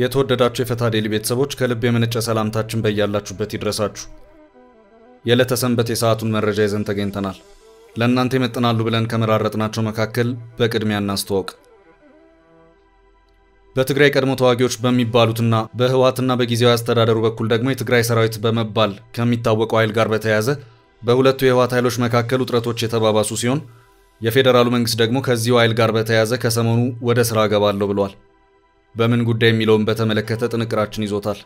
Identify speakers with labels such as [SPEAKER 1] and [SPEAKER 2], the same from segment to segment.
[SPEAKER 1] የተወደዳችሁ የፈታ ዴሊ ቤተሰቦች ከልብ የመነጨ ሰላምታችን በእያላችሁበት ይድረሳችሁ። የዕለተ ሰንበት የሰዓቱን መረጃ ይዘን ተገኝተናል። ለእናንተ ይመጥናሉ ብለን ከመራረጥናቸው መካከል በቅድሚያ እናስተዋውቅ። በትግራይ ቀድሞ ተዋጊዎች በሚባሉትና በህወሓትና በጊዜያዊ አስተዳደሩ በኩል ደግሞ የትግራይ ሰራዊት በመባል ከሚታወቀው ኃይል ጋር በተያያዘ በሁለቱ የህወሓት ኃይሎች መካከል ውጥረቶች የተባባሱ ሲሆን የፌደራሉ መንግስት ደግሞ ከዚሁ ኃይል ጋር በተያያዘ ከሰሞኑ ወደ ስራ ገባለሁ ብሏል። በምን ጉዳይ የሚለውን በተመለከተ ጥንቅራችን ይዞታል።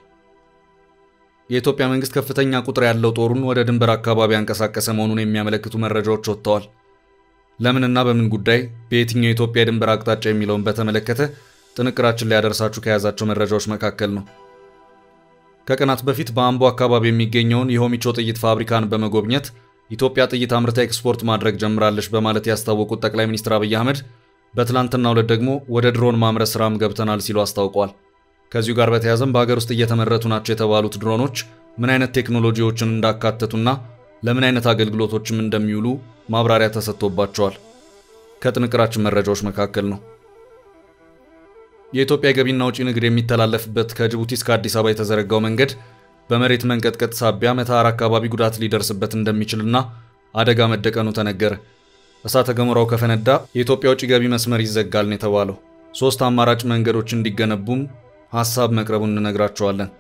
[SPEAKER 1] የኢትዮጵያ መንግስት ከፍተኛ ቁጥር ያለው ጦሩን ወደ ድንበር አካባቢ ያንቀሳቀሰ መሆኑን የሚያመለክቱ መረጃዎች ወጥተዋል። ለምንና በምን ጉዳይ በየትኛው የኢትዮጵያ የድንበር አቅጣጫ የሚለውን በተመለከተ ጥንቅራችን ላይ ያደርሳችሁ ከያዛቸው መረጃዎች መካከል ነው። ከቀናት በፊት በአምቦ አካባቢ የሚገኘውን የሆሚቾ ጥይት ፋብሪካን በመጎብኘት ኢትዮጵያ ጥይት አምርታ ኤክስፖርት ማድረግ ጀምራለች በማለት ያስታወቁት ጠቅላይ ሚኒስትር አብይ አህመድ በትላንትናው ዕለት ደግሞ ወደ ድሮን ማምረት ስራም ገብተናል ሲሉ አስታውቀዋል። ከዚሁ ጋር በተያያዘም በሀገር ውስጥ እየተመረቱ ናቸው የተባሉት ድሮኖች ምን አይነት ቴክኖሎጂዎችን እንዳካተቱና ለምን አይነት አገልግሎቶችም እንደሚውሉ ማብራሪያ ተሰጥቶባቸዋል። ከጥንቅራችን መረጃዎች መካከል ነው። የኢትዮጵያ ገቢና ወጪ ንግድ የሚተላለፍበት ከጅቡቲ እስከ አዲስ አበባ የተዘረጋው መንገድ በመሬት መንቀጥቀጥ ሳቢያ መተሃራ አካባቢ ጉዳት ሊደርስበት እንደሚችልና አደጋ መደቀኑ ተነገረ። እሳተ ገሞራው ከፈነዳ የኢትዮጵያ ወጪ ገቢ መስመር ይዘጋል ነው የተባለው። 3 አማራጭ መንገዶች እንዲገነቡም ሐሳብ መቅረቡን እንነግራቸዋለን።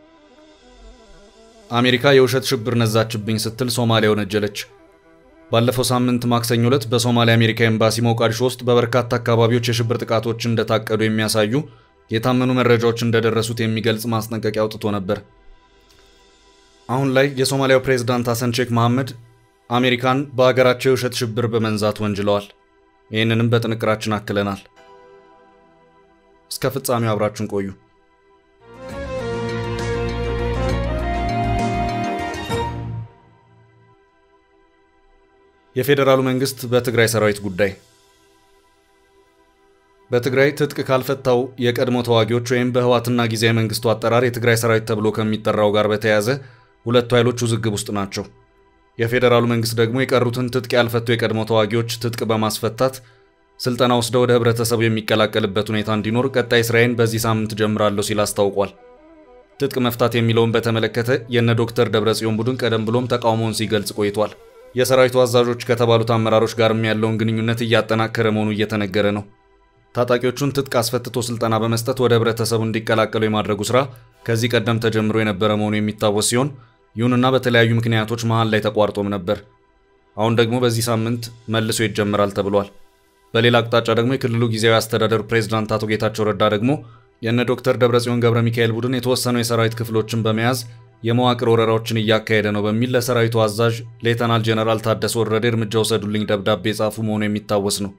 [SPEAKER 1] አሜሪካ የውሸት ሽብር ነዛችብኝ ስትል ሶማሊያ ወነጀለች። ባለፈው ሳምንት ማክሰኞ ዕለት በሶማሊያ አሜሪካ ኤምባሲ ሞቃዲሾ ውስጥ በበርካታ አካባቢዎች የሽብር ጥቃቶች እንደታቀዱ የሚያሳዩ የታመኑ መረጃዎች እንደደረሱት የሚገልጽ ማስጠንቀቂያ አውጥቶ ነበር። አሁን ላይ የሶማሊያው ፕሬዝዳንት ሐሰን ሼክ መሐመድ አሜሪካን በአገራቸው የውሸት ሽብር በመንዛት ወንጅለዋል። ይህንንም በጥንቅራችን አክለናል። እስከ ፍጻሜው አብራችሁን ቆዩ። የፌደራሉ መንግስት በትግራይ ሰራዊት ጉዳይ በትግራይ ትጥቅ ካልፈታው የቀድሞ ተዋጊዎች ወይም በህወሓትና ጊዜያዊ መንግስቱ አጠራር የትግራይ ሰራዊት ተብሎ ከሚጠራው ጋር በተያያዘ ሁለቱ ኃይሎች ውዝግብ ውስጥ ናቸው። የፌደራሉ መንግስት ደግሞ የቀሩትን ትጥቅ ያልፈቱ የቀድሞ ተዋጊዎች ትጥቅ በማስፈታት ስልጠና ወስደው ወደ ህብረተሰቡ የሚቀላቀልበት ሁኔታ እንዲኖር ቀጣይ ስራዬን በዚህ ሳምንት ጀምራለሁ ሲል አስታውቋል። ትጥቅ መፍታት የሚለውን በተመለከተ የነ ዶክተር ደብረጽዮን ቡድን ቀደም ብሎም ተቃውሞውን ሲገልጽ ቆይቷል። የሰራዊቱ አዛዦች ከተባሉት አመራሮች ጋርም ያለውን ግንኙነት እያጠናከረ መሆኑ እየተነገረ ነው። ታጣቂዎቹን ትጥቅ አስፈትቶ ስልጠና በመስጠት ወደ ህብረተሰቡ እንዲቀላቀሉ የማድረጉ ስራ ከዚህ ቀደም ተጀምሮ የነበረ መሆኑ የሚታወስ ሲሆን ይሁንና በተለያዩ ምክንያቶች መሃል ላይ ተቋርጦም ነበር። አሁን ደግሞ በዚህ ሳምንት መልሶ ይጀምራል ተብሏል። በሌላ አቅጣጫ ደግሞ የክልሉ ጊዜያዊ አስተዳደር ፕሬዝዳንት አቶ ጌታቸው ረዳ ደግሞ የነ ዶክተር ደብረጽዮን ገብረ ሚካኤል ቡድን የተወሰኑ የሰራዊት ክፍሎችን በመያዝ የመዋቅር ወረራዎችን እያካሄደ ነው በሚል ለሰራዊቱ አዛዥ ሌተናል ጄኔራል ታደሰ ወረደ እርምጃ ወሰዱልኝ ደብዳቤ ጻፉ መሆኑ የሚታወስ ነው።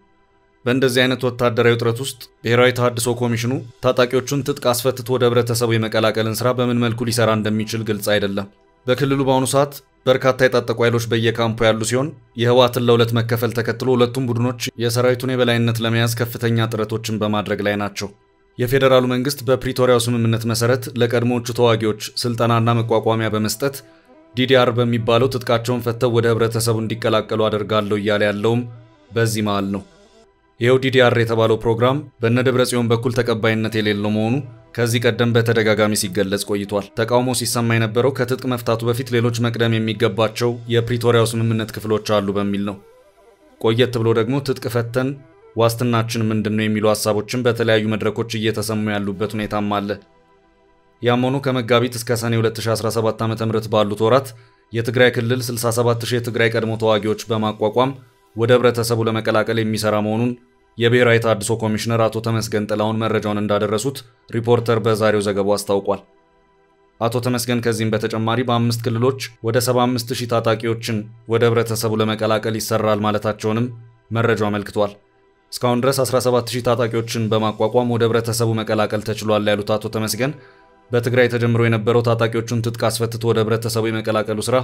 [SPEAKER 1] በእንደዚህ አይነት ወታደራዊ ውጥረት ውስጥ ብሔራዊ ተሃድሶ ኮሚሽኑ ታጣቂዎቹን ትጥቅ አስፈትቶ ወደ ህብረተሰቡ የመቀላቀልን ስራ በምን መልኩ ሊሰራ እንደሚችል ግልጽ አይደለም። በክልሉ በአሁኑ ሰዓት በርካታ የታጠቁ ኃይሎች በየካምፑ ያሉ ሲሆን የህወሓትን ለሁለት መከፈል ተከትሎ ሁለቱም ቡድኖች የሰራዊቱን የበላይነት ለመያዝ ከፍተኛ ጥረቶችን በማድረግ ላይ ናቸው። የፌደራሉ መንግስት በፕሪቶሪያው ስምምነት መሰረት ለቀድሞዎቹ ተዋጊዎች ስልጠናና መቋቋሚያ በመስጠት ዲዲአር በሚባለው ትጥቃቸውን ፈተው ወደ ህብረተሰቡ እንዲቀላቀሉ አደርጋለሁ እያለ ያለውም በዚህ መሃል ነው። ይሄው ዲዲአር የተባለው ፕሮግራም በነ ደብረጽዮን በኩል ተቀባይነት የሌለው መሆኑ ከዚህ ቀደም በተደጋጋሚ ሲገለጽ ቆይቷል። ተቃውሞ ሲሰማ የነበረው ከትጥቅ መፍታቱ በፊት ሌሎች መቅደም የሚገባቸው የፕሪቶሪያው ስምምነት ክፍሎች አሉ በሚል ነው። ቆየት ብሎ ደግሞ ትጥቅ ፈተን ዋስትናችን ምንድነው የሚሉ ሐሳቦችን በተለያዩ መድረኮች እየተሰሙ ያሉበት ሁኔታም አለ። ያም ሆኖ ከመጋቢት እስከ ሰኔ 2017 ዓ.ም ባሉት ወራት የትግራይ ክልል 67000 የትግራይ ቀድሞ ተዋጊዎች በማቋቋም ወደ ህብረተሰቡ ለመቀላቀል የሚሰራ መሆኑን የብሔራዊ ተሃድሶ ኮሚሽነር አቶ ተመስገን ጥላሁን መረጃውን እንዳደረሱት ሪፖርተር በዛሬው ዘገባው አስታውቋል። አቶ ተመስገን ከዚህም በተጨማሪ በ5 ክልሎች ወደ 75000 ታጣቂዎችን ወደ ህብረተሰቡ ለመቀላቀል ይሰራል ማለታቸውንም መረጃው አመልክቷል። እስካሁን ድረስ 17000 ታጣቂዎችን በማቋቋም ወደ ህብረተሰቡ መቀላቀል ተችሏል ያሉት አቶ ተመስገን በትግራይ ተጀምሮ የነበረው ታጣቂዎቹን ትጥቅ አስፈትቶ ወደ ህብረተሰቡ የመቀላቀሉ ስራ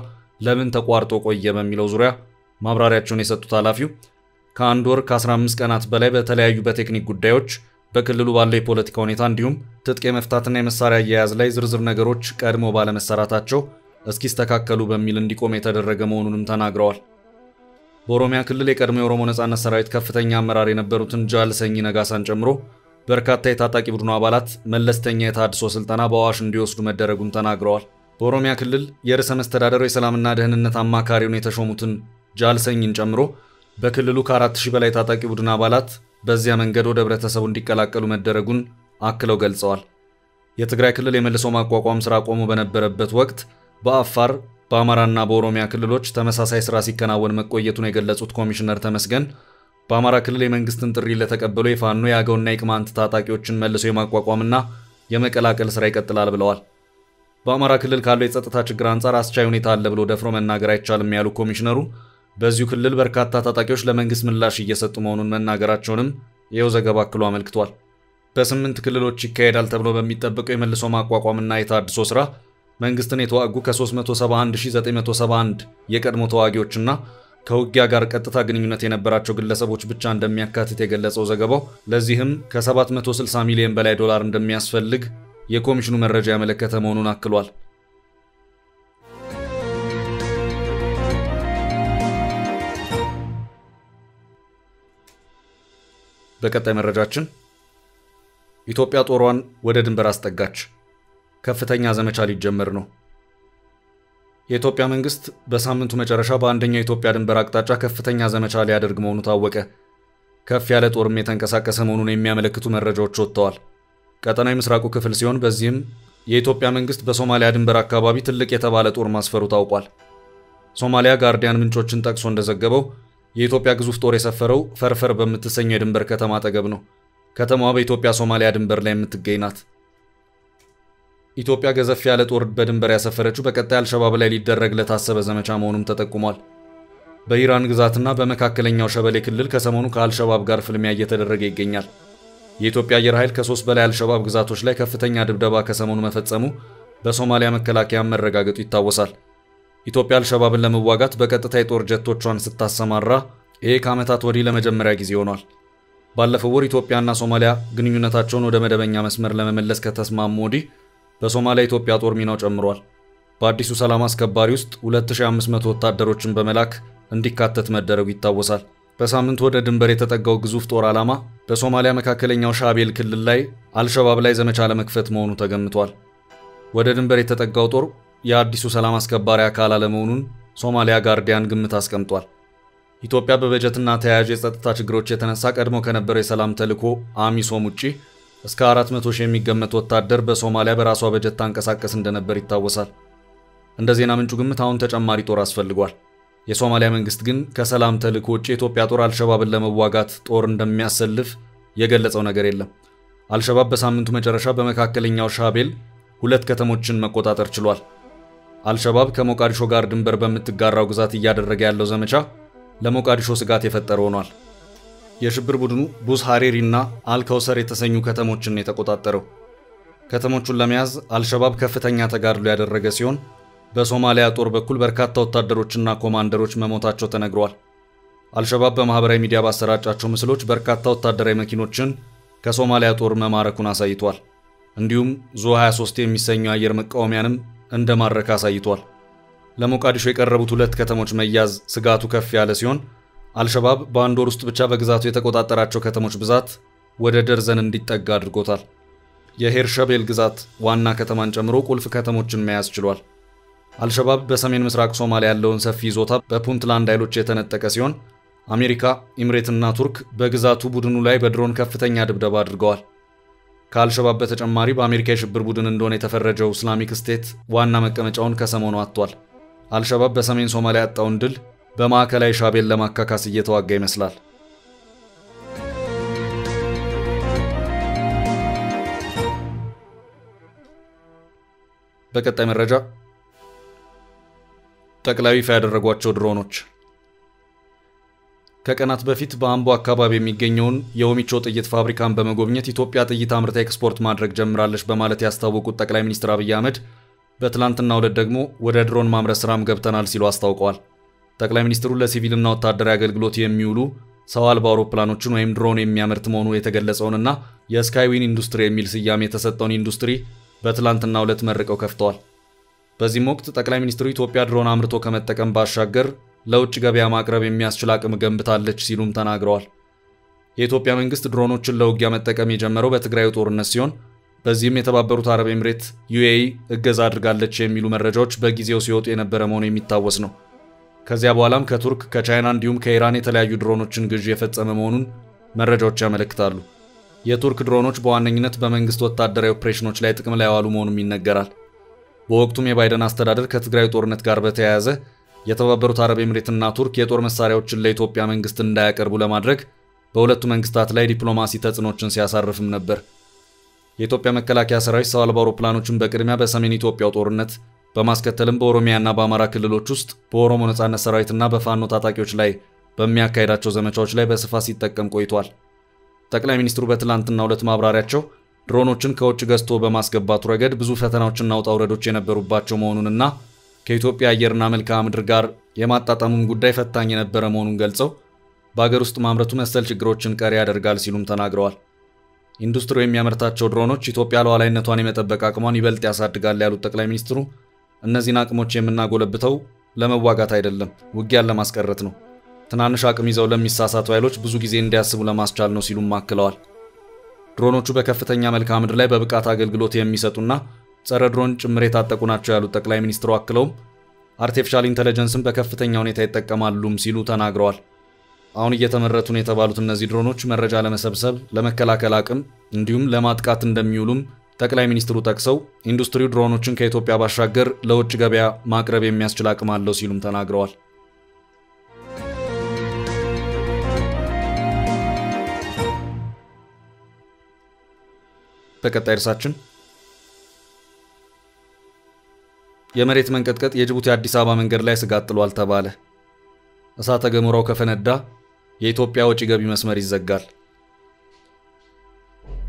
[SPEAKER 1] ለምን ተቋርጦ ቆየ በሚለው ዙሪያ ማብራሪያቸውን የሰጡት ኃላፊው ከአንድ ወር ከ15 ቀናት በላይ በተለያዩ በቴክኒክ ጉዳዮች በክልሉ ባለው የፖለቲካ ሁኔታ እንዲሁም ትጥቅ የመፍታትና የመሳሪያ አያያዝ ላይ ዝርዝር ነገሮች ቀድሞ ባለመሰራታቸው እስኪስተካከሉ በሚል እንዲቆም የተደረገ መሆኑንም ተናግረዋል። በኦሮሚያ ክልል የቀድሞ የኦሮሞ ነጻነት ሰራዊት ከፍተኛ አመራር የነበሩትን ጃል ሰኝ ነጋሳን ጨምሮ በርካታ የታጣቂ ቡድኑ አባላት መለስተኛ የታድሶ ስልጠና በአዋሽ እንዲወስዱ መደረጉን ተናግረዋል። በኦሮሚያ ክልል የርዕሰ መስተዳድሩ የሰላምና ደህንነት አማካሪውን የተሾሙትን ጃልሰኝን ጨምሮ በክልሉ ከ4000 በላይ ታጣቂ ቡድን አባላት በዚያ መንገድ ወደ ህብረተሰቡ እንዲቀላቀሉ መደረጉን አክለው ገልጸዋል። የትግራይ ክልል የመልሶ ማቋቋም ስራ ቆሞ በነበረበት ወቅት በአፋር በአማራና በኦሮሚያ ክልሎች ተመሳሳይ ስራ ሲከናወን መቆየቱን የገለጹት ኮሚሽነር ተመስገን በአማራ ክልል የመንግስትን ጥሪ ለተቀበሉ የፋኖ የአገውና የቅማንት ታጣቂዎችን መልሶ የማቋቋምና የመቀላቀል ስራ ይቀጥላል ብለዋል። በአማራ ክልል ካለው የጸጥታ ችግር አንጻር አስቻይ ሁኔታ አለ ብሎ ደፍሮ መናገር አይቻልም ያሉ ኮሚሽነሩ በዚሁ ክልል በርካታ ታጣቂዎች ለመንግስት ምላሽ እየሰጡ መሆኑን መናገራቸውንም ይኸው ዘገባ አክሎ አመልክቷል። በ8 ክልሎች ይካሄዳል ተብሎ በሚጠበቀው የመልሶ ማቋቋምና የታድሶ ስራ መንግስትን የተዋጉ ከ371971 የቀድሞ ተዋጊዎችና ከውጊያ ጋር ቀጥታ ግንኙነት የነበራቸው ግለሰቦች ብቻ እንደሚያካትት የገለጸው ዘገባው ለዚህም ከ760 ሚሊዮን በላይ ዶላር እንደሚያስፈልግ የኮሚሽኑ መረጃ ያመለከተ መሆኑን አክሏል። በቀጣይ መረጃችን ኢትዮጵያ ጦሯን ወደ ድንበር አስጠጋች። ከፍተኛ ዘመቻ ሊጀመር ነው። የኢትዮጵያ መንግስት በሳምንቱ መጨረሻ በአንደኛው የኢትዮጵያ ድንበር አቅጣጫ ከፍተኛ ዘመቻ ሊያደርግ መሆኑ ታወቀ። ከፍ ያለ ጦርም የተንቀሳቀሰ መሆኑን የሚያመለክቱ መረጃዎች ወጥተዋል። ቀጠናዊ ምስራቁ ክፍል ሲሆን በዚህም የኢትዮጵያ መንግስት በሶማሊያ ድንበር አካባቢ ትልቅ የተባለ ጦር ማስፈሩ ታውቋል። ሶማሊያ ጋርዲያን ምንጮችን ጠቅሶ እንደዘገበው የኢትዮጵያ ግዙፍ ጦር የሰፈረው ፈርፈር በምትሰኘው የድንበር ከተማ አጠገብ ነው። ከተማዋ በኢትዮጵያ ሶማሊያ ድንበር ላይ የምትገኝ ናት። ኢትዮጵያ ገዘፍ ያለ ጦር በድንበር ያሰፈረችው በቀጣይ አልሸባብ ላይ ሊደረግ ለታሰበ ዘመቻ መሆኑም ተጠቁሟል። በኢራን ግዛትና በመካከለኛው ሸበሌ ክልል ከሰሞኑ ከአልሸባብ ጋር ፍልሚያ እየተደረገ ይገኛል። የኢትዮጵያ አየር ኃይል ከ3 በላይ አልሸባብ ግዛቶች ላይ ከፍተኛ ድብደባ ከሰሞኑ መፈጸሙ በሶማሊያ መከላከያ መረጋገጡ ይታወሳል። ኢትዮጵያ አልሸባብን ለመዋጋት በቀጥታ የጦር ጀቶቿን ስታሰማራ ይሄ ከዓመታት ወዲህ ለመጀመሪያ ጊዜ ሆኗል። ባለፈው ወር ኢትዮጵያና ሶማሊያ ግንኙነታቸውን ወደ መደበኛ መስመር ለመመለስ ከተስማሙ ወዲህ በሶማሊያ ኢትዮጵያ ጦር ሚናው ጨምሯል። በአዲሱ ሰላም አስከባሪ ውስጥ 2500 ወታደሮችን በመላክ እንዲካተት መደረጉ ይታወሳል። በሳምንቱ ወደ ድንበር የተጠጋው ግዙፍ ጦር ዓላማ በሶማሊያ መካከለኛው ሻቤል ክልል ላይ አልሸባብ ላይ ዘመቻ ለመክፈት መሆኑ ተገምቷል። ወደ ድንበር የተጠጋው ጦር የአዲሱ ሰላም አስከባሪ አካል አለመሆኑን ሶማሊያ ጋርዲያን ግምት አስቀምጧል። ኢትዮጵያ በበጀትና ተያያዥ የጸጥታ ችግሮች የተነሳ ቀድሞ ከነበረው የሰላም ተልዕኮ አሚሶም ውጪ እስከ 400 ሺህ የሚገመት ወታደር በሶማሊያ በራሷ በጀት ታንቀሳቀስ እንደነበር ይታወሳል። እንደ ዜና ምንጩ ግምት አሁን ተጨማሪ ጦር አስፈልጓል። የሶማሊያ መንግስት ግን ከሰላም ተልዕኮ ውጪ የኢትዮጵያ ጦር አልሸባብን ለመዋጋት ጦር እንደሚያሰልፍ የገለጸው ነገር የለም። አልሸባብ በሳምንቱ መጨረሻ በመካከለኛው ሻቤል 2 ከተሞችን መቆጣጠር ችሏል። አልሸባብ ከሞቃዲሾ ጋር ድንበር በምትጋራው ግዛት እያደረገ ያለው ዘመቻ ለሞቃዲሾ ስጋት የፈጠረ ሆኗል። የሽብር ቡድኑ ቡዝ ሐሬሪና አልከውሰር የተሰኙ ከተሞችን የተቆጣጠረው። ከተሞቹን ለመያዝ አልሸባብ ከፍተኛ ተጋድሎ ያደረገ ሲሆን በሶማሊያ ጦር በኩል በርካታ ወታደሮችና ኮማንደሮች መሞታቸው ተነግሯል። አልሸባብ በማህበራዊ ሚዲያ ባሰራጫቸው ምስሎች በርካታ ወታደራዊ መኪኖችን ከሶማሊያ ጦር መማረኩን አሳይቷል። እንዲሁም ዙ-23 የሚሰኘው አየር መቃወሚያንም እንደማረከ አሳይቷል። ለሞቃዲሾ የቀረቡት 2 ከተሞች መያዝ ስጋቱ ከፍ ያለ ሲሆን አልሸባብ በአንድ ወር ውስጥ ብቻ በግዛቱ የተቆጣጠራቸው ከተሞች ብዛት ወደ ደርዘን እንዲጠጋ አድርጎታል። የሄርሸቤል ግዛት ዋና ከተማን ጨምሮ ቁልፍ ከተሞችን መያዝ ችሏል። አልሸባብ በሰሜን ምስራቅ ሶማሊያ ያለውን ሰፊ ይዞታ በፑንትላንድ ኃይሎች የተነጠቀ ሲሆን አሜሪካ፣ ኢምሬትና ቱርክ በግዛቱ ቡድኑ ላይ በድሮን ከፍተኛ ድብደባ አድርገዋል። ከአልሸባብ በተጨማሪ በአሜሪካ የሽብር ቡድን እንደሆነ የተፈረጀው እስላሚክ ስቴት ዋና መቀመጫውን ከሰሞኑ አጥቷል። አልሸባብ በሰሜን ሶማሊያ ያጣውን ድል በማዕከላዊ ሻቤል ለማካካስ እየተዋጋ ይመስላል። በቀጣይ መረጃ ጠቅላዩ ይፋ ያደረጓቸው ድሮኖች። ከቀናት በፊት በአምቦ አካባቢ የሚገኘውን የኦሚቾ ጥይት ፋብሪካን በመጎብኘት ኢትዮጵያ ጥይት አምርታ ኤክስፖርት ማድረግ ጀምራለች በማለት ያስታወቁት ጠቅላይ ሚኒስትር አብይ አህመድ በትላንትናው ዕለት ደግሞ ወደ ድሮን ማምረት ስራም ገብተናል ሲሉ አስታውቀዋል። ጠቅላይ ሚኒስትሩ ለሲቪልና ወታደራዊ አገልግሎት የሚውሉ ሰው አልባ አውሮፕላኖችን ወይም ድሮን የሚያመርት መሆኑ የተገለጸውንና የስካይዊን ኢንዱስትሪ የሚል ስያሜ የተሰጠውን ኢንዱስትሪ በትላንትናው ዕለት መርቀው ከፍተዋል። በዚህም ወቅት ጠቅላይ ሚኒስትሩ ኢትዮጵያ ድሮን አምርቶ ከመጠቀም ባሻገር ለውጭ ገበያ ማቅረብ የሚያስችል አቅም ገንብታለች ሲሉም ተናግረዋል። የኢትዮጵያ መንግስት ድሮኖችን ለውጊያ መጠቀም የጀመረው በትግራዩ ጦርነት ሲሆን በዚህም የተባበሩት አረብ ኤምሬት UAE እገዛ አድርጋለች የሚሉ መረጃዎች በጊዜው ሲወጡ የነበረ መሆኑ የሚታወስ ነው። ከዚያ በኋላም ከቱርክ፣ ከቻይና እንዲሁም ከኢራን የተለያዩ ድሮኖችን ግዢ የፈጸመ መሆኑን መረጃዎች ያመለክታሉ። የቱርክ ድሮኖች በዋነኝነት በመንግስት ወታደራዊ ኦፕሬሽኖች ላይ ጥቅም ላይ ያዋሉ መሆኑም ይነገራል። በወቅቱም የባይደን አስተዳደር ከትግራዩ ጦርነት ጋር በተያያዘ የተባበሩት አረብ ኤምሬትና ቱርክ የጦር መሳሪያዎችን ለኢትዮጵያ መንግስት እንዳያቀርቡ ለማድረግ በሁለቱ መንግስታት ላይ ዲፕሎማሲ ተጽዕኖችን ሲያሳርፍም ነበር። የኢትዮጵያ መከላከያ ሰራዊት ሰው አልባ አውሮፕላኖችን በቅድሚያ በሰሜን ኢትዮጵያው ጦርነት በማስከተልም በኦሮሚያና በአማራ ክልሎች ውስጥ በኦሮሞ ነጻነት ሰራዊትና በፋኖ ታጣቂዎች ላይ በሚያካሄዳቸው ዘመቻዎች ላይ በስፋት ሲጠቀም ቆይቷል። ጠቅላይ ሚኒስትሩ በትላንትናው ዕለት ማብራሪያቸው ድሮኖችን ከውጭ ገዝቶ በማስገባቱ ረገድ ብዙ ፈተናዎችና ውጣ ውረዶች የነበሩባቸው መሆኑንና ከኢትዮጵያ አየርና መልክዓ ምድር ጋር የማጣጣሙም ጉዳይ ፈታኝ የነበረ መሆኑን ገልጸው በአገር ውስጥ ማምረቱ መሰል ችግሮችን ቀሪ ያደርጋል ሲሉም ተናግረዋል። ኢንዱስትሪው የሚያመርታቸው ድሮኖች ኢትዮጵያ ሉዓላዊነቷን የመጠበቅ አቅሟን ይበልጥ ያሳድጋል ያሉት ጠቅላይ ሚኒስትሩ እነዚህን አቅሞች የምናጎለብተው ለመዋጋት አይደለም፣ ውጊያን ለማስቀረት ነው። ትናንሽ አቅም ይዘው ለሚሳሳቱ ኃይሎች ብዙ ጊዜ እንዲያስቡ ለማስቻል ነው ሲሉም አክለዋል። ድሮኖቹ በከፍተኛ መልክዓ ምድር ላይ በብቃት አገልግሎት የሚሰጡና ጸረ ድሮን ጭምር የታጠቁ ናቸው ያሉት ጠቅላይ ሚኒስትሩ አክለውም አርቲፊሻል ኢንተለጀንስን በከፍተኛ ሁኔታ ይጠቀማሉም ሲሉ ተናግረዋል። አሁን እየተመረቱ ነው የተባሉት እነዚህ ድሮኖች መረጃ ለመሰብሰብ፣ ለመከላከል አቅም እንዲሁም ለማጥቃት እንደሚውሉም ጠቅላይ ሚኒስትሩ ጠቅሰው ኢንዱስትሪው ድሮኖችን ከኢትዮጵያ ባሻገር ለውጭ ገበያ ማቅረብ የሚያስችል አቅም አለው ሲሉም ተናግረዋል። በቀጣይ ርዕሳችን የመሬት መንቀጥቀጥ የጅቡቲ አዲስ አበባ መንገድ ላይ ስጋት ጥሏል ተባለ። እሳተ ገሞራው ከፈነዳ የኢትዮጵያ ወጪ ገቢ መስመር ይዘጋል።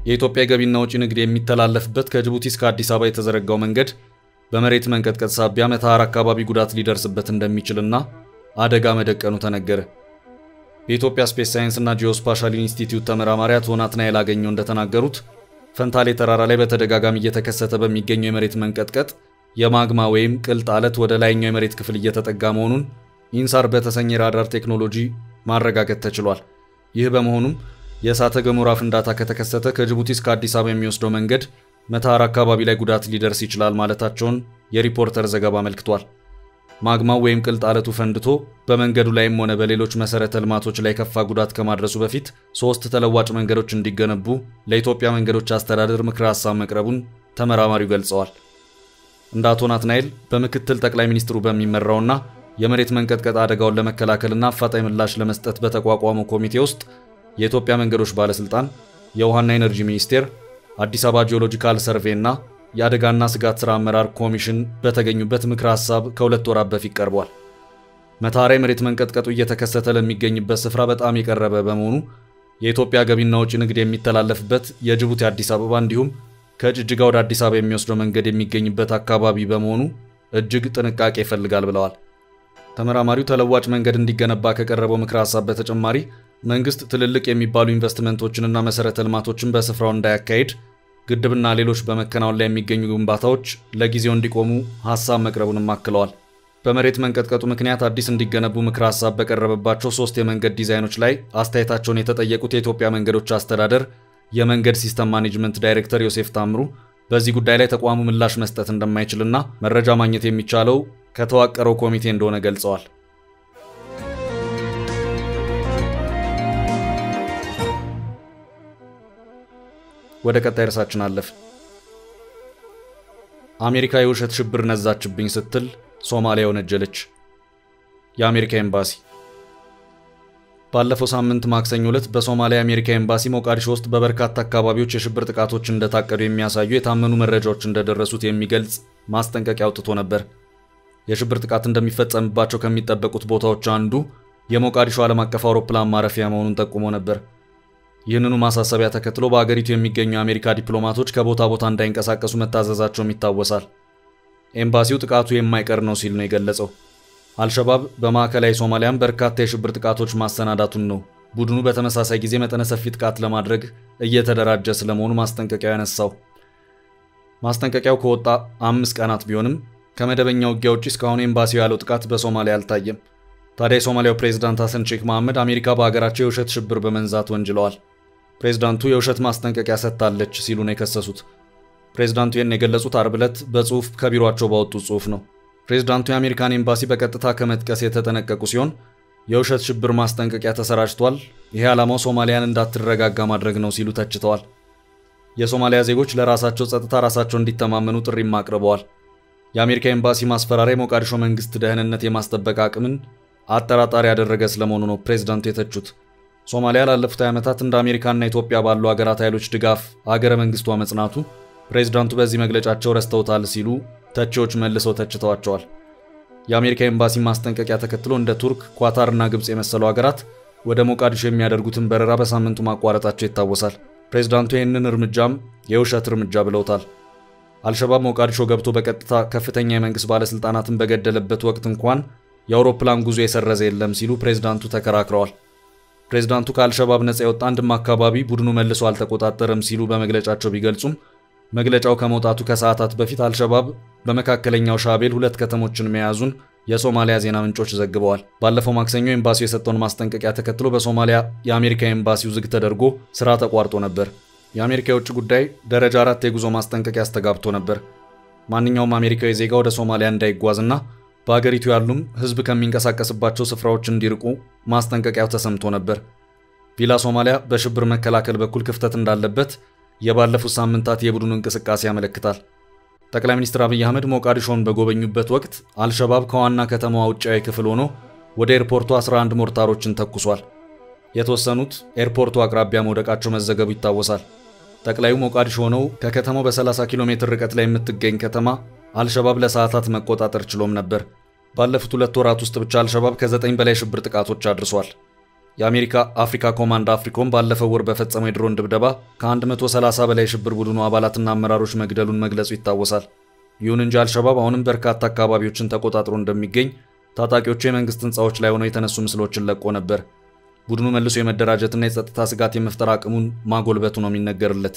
[SPEAKER 1] የኢትዮጵያ ገቢና ወጪ ንግድ የሚተላለፍበት ከጅቡቲ እስከ አዲስ አበባ የተዘረጋው መንገድ በመሬት መንቀጥቀጥ ሳቢያ መተሃራ አካባቢ ጉዳት ሊደርስበት እንደሚችልና አደጋ መደቀኑ ተነገረ። የኢትዮጵያ ስፔስ ሳይንስና ጂኦስፓሻል ኢንስቲትዩት ተመራማሪ አቶ ናትናኤል አገኘው እንደተናገሩት ፈንታሌ ተራራ ላይ በተደጋጋሚ እየተከሰተ በሚገኘው የመሬት መንቀጥቀጥ የማግማ ወይም ቅልጥ አለት ወደ ላይኛው የመሬት ክፍል እየተጠጋ መሆኑን ኢንሳር በተሰኘ ራዳር ቴክኖሎጂ ማረጋገጥ ተችሏል። ይህ በመሆኑም የእሳተ ገሞራ ፍንዳታ ከተከሰተ ከጅቡቲ እስከ አዲስ አበባ የሚወስደው መንገድ መተሃራ አካባቢ ላይ ጉዳት ሊደርስ ይችላል ማለታቸውን የሪፖርተር ዘገባ አመልክቷል። ማግማው ወይም ቅልጥ አለቱ ፈንድቶ በመንገዱ ላይም ሆነ በሌሎች መሰረተ ልማቶች ላይ ከፋ ጉዳት ከማድረሱ በፊት 3 ተለዋጭ መንገዶች እንዲገነቡ ለኢትዮጵያ መንገዶች አስተዳደር ምክረ ሐሳብ መቅረቡን ተመራማሪው ገልጸዋል። እንደ አቶ ናትናኤል በምክትል ጠቅላይ ሚኒስትሩ በሚመራውና የመሬት መንቀጥቀጥ አደጋውን ለመከላከልና አፋጣኝ ምላሽ ለመስጠት በተቋቋመው ኮሚቴ ውስጥ የኢትዮጵያ መንገዶች ባለስልጣን፣ የውሃና ኢነርጂ ሚኒስቴር፣ አዲስ አበባ ጂኦሎጂካል ሰርቬይና የአደጋና ስጋት ሥራ አመራር ኮሚሽን በተገኙበት ምክረ ሐሳብ ከ2 ወራት በፊት ቀርቧል። መተሃራ የመሬት መንቀጥቀጡ እየተከሰተ ለሚገኝበት ስፍራ በጣም የቀረበ በመሆኑ የኢትዮጵያ ገቢና ወጪ ንግድ የሚተላለፍበት የጅቡቲ አዲስ አበባ እንዲሁም ከጅጅጋ ወደ አዲስ አበባ የሚወስደው መንገድ የሚገኝበት አካባቢ በመሆኑ እጅግ ጥንቃቄ ይፈልጋል ብለዋል። ተመራማሪው ተለዋጭ መንገድ እንዲገነባ ከቀረበው ምክረ ሐሳብ በተጨማሪ መንግስት ትልልቅ የሚባሉ ኢንቨስትመንቶችንና መሰረተ ልማቶችን በስፍራው እንዳያካሂድ ግድብና ሌሎች በመከናወን ላይ የሚገኙ ግንባታዎች ለጊዜው እንዲቆሙ ሐሳብ መቅረቡንም አክለዋል። በመሬት መንቀጥቀጡ ምክንያት አዲስ እንዲገነቡ ምክረ ሐሳብ በቀረበባቸው 3 የመንገድ ዲዛይኖች ላይ አስተያየታቸውን የተጠየቁት የኢትዮጵያ መንገዶች አስተዳደር የመንገድ ሲስተም ማኔጅመንት ዳይሬክተር ዮሴፍ ታምሩ በዚህ ጉዳይ ላይ ተቋሙ ምላሽ መስጠት እንደማይችልና መረጃ ማግኘት የሚቻለው ከተዋቀረው ኮሚቴ እንደሆነ ገልጸዋል። ወደ ቀጣይ ርዕሳችን አለፍ። አሜሪካ የውሸት ሽብር ነዛችብኝ ስትል ሶማሊያ ወነጀለች። የአሜሪካ ኤምባሲ ባለፈው ሳምንት ማክሰኞ ዕለት በሶማሊያ የአሜሪካ ኤምባሲ ሞቃዲሾ ውስጥ በበርካታ አካባቢዎች የሽብር ጥቃቶች እንደታቀዱ የሚያሳዩ የታመኑ መረጃዎች እንደደረሱት የሚገልጽ ማስጠንቀቂያ አውጥቶ ነበር። የሽብር ጥቃት እንደሚፈጸምባቸው ከሚጠበቁት ቦታዎች አንዱ የሞቃዲሾ ዓለም አቀፍ አውሮፕላን ማረፊያ መሆኑን ጠቁሞ ነበር። ይህንኑ ማሳሰቢያ ተከትሎ በአገሪቱ የሚገኙ የአሜሪካ ዲፕሎማቶች ከቦታ ቦታ እንዳይንቀሳቀሱ መታዘዛቸውም ይታወሳል። ኤምባሲው ጥቃቱ የማይቀር ነው ሲል ነው የገለጸው። አልሸባብ በማዕከላዊ ሶማሊያም በርካታ የሽብር ጥቃቶች ማሰናዳቱን ነው ቡድኑ በተመሳሳይ ጊዜ መጠነ ሰፊ ጥቃት ለማድረግ እየተደራጀ ስለመሆኑ ማስጠንቀቂያው ያነሳው። ማስጠንቀቂያው ከወጣ 5 ቀናት ቢሆንም ከመደበኛ ውጊያ ውጪ እስካሁን ኤምባሲው ያለው ጥቃት በሶማሊያ አልታየም። ታዲያ የሶማሊያው ፕሬዝዳንት ሐሰን ሼክ መሐመድ አሜሪካ በአገራቸው የውሸት ሽብር በመንዛት ወንጅለዋል። ፕሬዝዳንቱ የውሸት ማስጠንቀቂያ ሰጥታለች ሲሉ ነው የከሰሱት። ፕሬዝዳንቱ ይህን የገለጹት አርብ ዕለት በጽሁፍ ከቢሮአቸው ባወጡት ጽሁፍ ነው። ፕሬዝዳንቱ የአሜሪካን ኤምባሲ በቀጥታ ከመጥቀስ የተጠነቀቁ ሲሆን የውሸት ሽብር ማስጠንቀቂያ ተሰራጭቷል፣ ይሄ ዓላማው ሶማሊያን እንዳትረጋጋ ማድረግ ነው ሲሉ ተችተዋል። የሶማሊያ ዜጎች ለራሳቸው ጸጥታ ራሳቸው እንዲተማመኑ ጥሪም አቅርበዋል። የአሜሪካ ኤምባሲ ማስፈራሪያ የሞቃዲሾ መንግስት ደህንነት የማስጠበቅ አቅምን አጠራጣሪ ያደረገ ስለመሆኑ ነው ፕሬዝዳንቱ የተቹት። ሶማሊያ ላለፉት ዓመታት እንደ አሜሪካና ኢትዮጵያ ባሉ ሀገራት ኃይሎች ድጋፍ ሀገረ መንግስቷ መጽናቱ ፕሬዝዳንቱ በዚህ መግለጫቸው ረስተውታል ሲሉ ተቺዎች መልሰው ተችተዋቸዋል። የአሜሪካ ኤምባሲ ማስጠንቀቂያ ተከትሎ እንደ ቱርክ፣ ኳታርና ግብጽ የመሰሉ ሀገራት ወደ ሞቃዲሾ የሚያደርጉትን በረራ በሳምንቱ ማቋረጣቸው ይታወሳል። ፕሬዝዳንቱ ይህንን እርምጃም የውሸት እርምጃ ብለውታል። አልሸባብ ሞቃዲሾ ገብቶ በቀጥታ ከፍተኛ የመንግስት ባለስልጣናትን በገደለበት ወቅት እንኳን የአውሮፕላን ጉዞ የሰረዘ የለም ሲሉ ፕሬዝዳንቱ ተከራክረዋል። ፕሬዝዳንቱ ከአልሸባብ ነፃ የወጣ አንድም አካባቢ ቡድኑ መልሶ አልተቆጣጠረም ሲሉ በመግለጫቸው ቢገልጹም መግለጫው ከመውጣቱ ከሰዓታት በፊት አልሸባብ በመካከለኛው ሻቤል 2 ከተሞችን መያዙን የሶማሊያ ዜና ምንጮች ዘግበዋል። ባለፈው ማክሰኞ ኤምባሲው የሰጠውን ማስጠንቀቂያ ተከትሎ በሶማሊያ የአሜሪካ ኤምባሲው ዝግ ተደርጎ ስራ ተቋርጦ ነበር። የአሜሪካ የውጭ ጉዳይ ደረጃ 4 የጉዞ ማስጠንቀቂያ አስተጋብቶ ነበር። ማንኛውም አሜሪካዊ ዜጋ ወደ ሶማሊያ እንዳይጓዝና በአገሪቱ ያሉም ህዝብ ከሚንቀሳቀስባቸው ስፍራዎች እንዲርቁ ማስጠንቀቂያው ተሰምቶ ነበር። ቪላ ሶማሊያ በሽብር መከላከል በኩል ክፍተት እንዳለበት የባለፉት ሳምንታት የቡድኑ እንቅስቃሴ ያመለክታል። ጠቅላይ ሚኒስትር አብይ አህመድ ሞቃዲሾን በጎበኙበት ወቅት አልሸባብ ከዋና ከተማዋ ውጫዊ ክፍል ሆኖ ወደ ኤርፖርቱ 11 ሞርታሮችን ተኩሷል። የተወሰኑት ኤርፖርቱ አቅራቢያ መውደቃቸው መዘገቡ ይታወሳል። ጠቅላዩ ሞቃዲሾ ሆነው ከከተማው በ30 ኪሎ ሜትር ርቀት ላይ የምትገኝ ከተማ አልሸባብ ለሰዓታት መቆጣጠር ችሎም ነበር። ባለፉት 2 ወራት ውስጥ ብቻ አልሸባብ ከ9 በላይ ሽብር ጥቃቶች አድርሷል። የአሜሪካ አፍሪካ ኮማንድ አፍሪኮም ባለፈው ወር በፈጸመው የድሮን ድብደባ ከ130 በላይ ሽብር ቡድኑ አባላትና አመራሮች መግደሉን መግለጹ ይታወሳል። ይሁን እንጂ አልሸባብ አሁንም በርካታ አካባቢዎችን ተቆጣጥሮ እንደሚገኝ ታጣቂዎቹ የመንግስት ህንጻዎች ላይ ሆነው የተነሱ ምስሎችን ለቆ ነበር። ቡድኑ መልሶ የመደራጀትና የጸጥታ ስጋት የመፍጠር አቅሙን ማጎልበቱ ነው የሚነገርለት።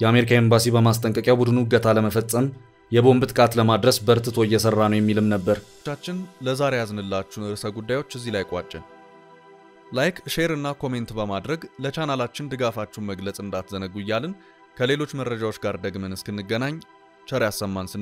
[SPEAKER 1] የአሜሪካ ኤምባሲ በማስጠንቀቂያ ቡድኑ እገታ ለመፈጸም የቦምብ ጥቃት ለማድረስ በርትቶ እየሰራ ነው የሚልም ነበር። ቻችን ለዛሬ ያዝንላችሁን ርዕሰ ጉዳዮች እዚህ ላይ ቋጨን። ላይክ፣ ሼር እና ኮሜንት በማድረግ ለቻናላችን ድጋፋችሁን መግለጽ እንዳትዘነጉ እያልን ከሌሎች መረጃዎች ጋር ደግመን እስክንገናኝ ቸር ያሰማን።